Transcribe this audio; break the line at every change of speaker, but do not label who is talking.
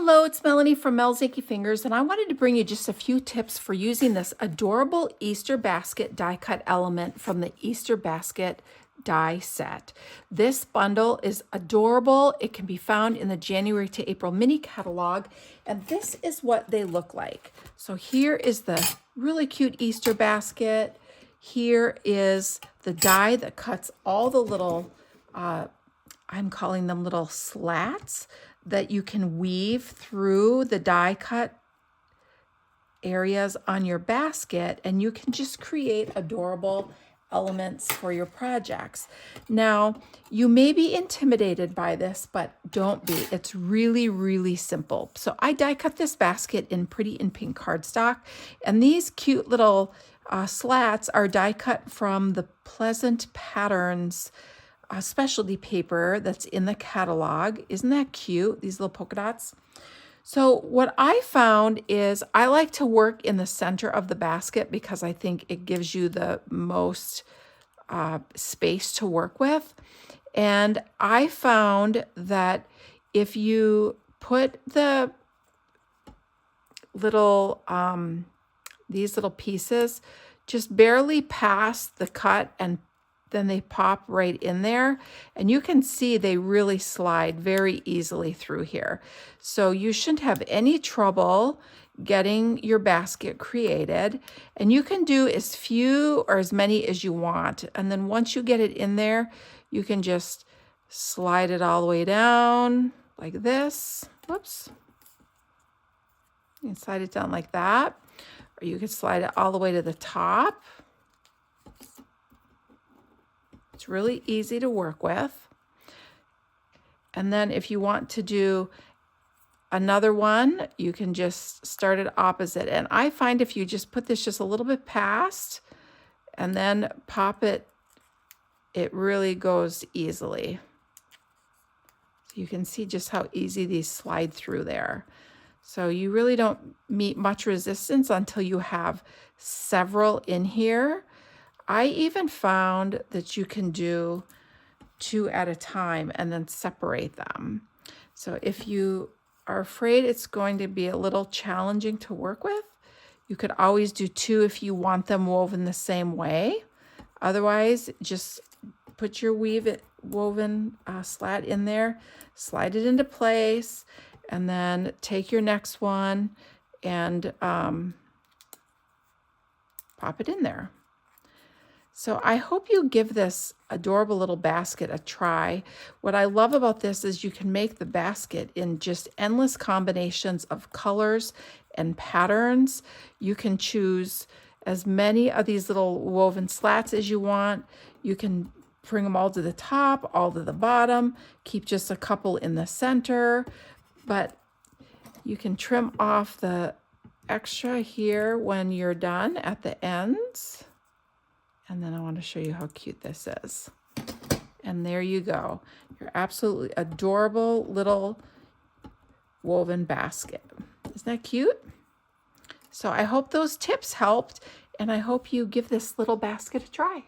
Hello, it's Melanie from Mel's Inky Fingers, and I wanted to bring you just a few tips for using this adorable Easter basket die cut element from the Easter basket die set. This bundle is adorable. It can be found in the January to April mini catalog, and this is what they look like. So here is the really cute Easter basket. Here is the die that cuts all the little, I'm calling them little slats that you can weave through the die cut areas on your basket, and you can just create adorable elements for your projects. Now, you may be intimidated by this, but don't be. It's really, really simple. So I die cut this basket in pretty in pink cardstock, and these cute little slats are die cut from the Pleasant Patterns specialty paper that's in the catalog. Isn't that cute? These little polka dots. So what I found is I like to work in the center of the basket because I think it gives you the most space to work with. And I found that if you put the little, these little pieces just barely past the cut, and then they pop right in there, and you can see they really slide very easily through here. So you shouldn't have any trouble getting your basket created, and you can do as few or as many as you want. And then once you get it in there, you can just slide it all the way down like this. Whoops. You can slide it down like that, or you can slide it all the way to the top. It's really easy to work with. And then if you want to do another one, you can just start it opposite. And I find if you just put this just a little bit past and then pop it, it really goes easily. So you can see just how easy these slide through there. So you really don't meet much resistance until you have several in here. I even found that you can do 2 at a time and then separate them. So if you are afraid it's going to be a little challenging to work with, you could always do 2 if you want them woven the same way. Otherwise, just put your woven slat in there, slide it into place, and then take your next one and pop it in there. So I hope you give this adorable little basket a try. What I love about this is you can make the basket in just endless combinations of colors and patterns. You can choose as many of these little woven slats as you want. You can bring them all to the top, all to the bottom, keep just a couple in the center, but you can trim off the extra here when you're done at the ends. And then I want to show you how cute this is. And there you go. Your absolutely adorable little woven basket. Isn't that cute? So I hope those tips helped, and I hope you give this little basket a try.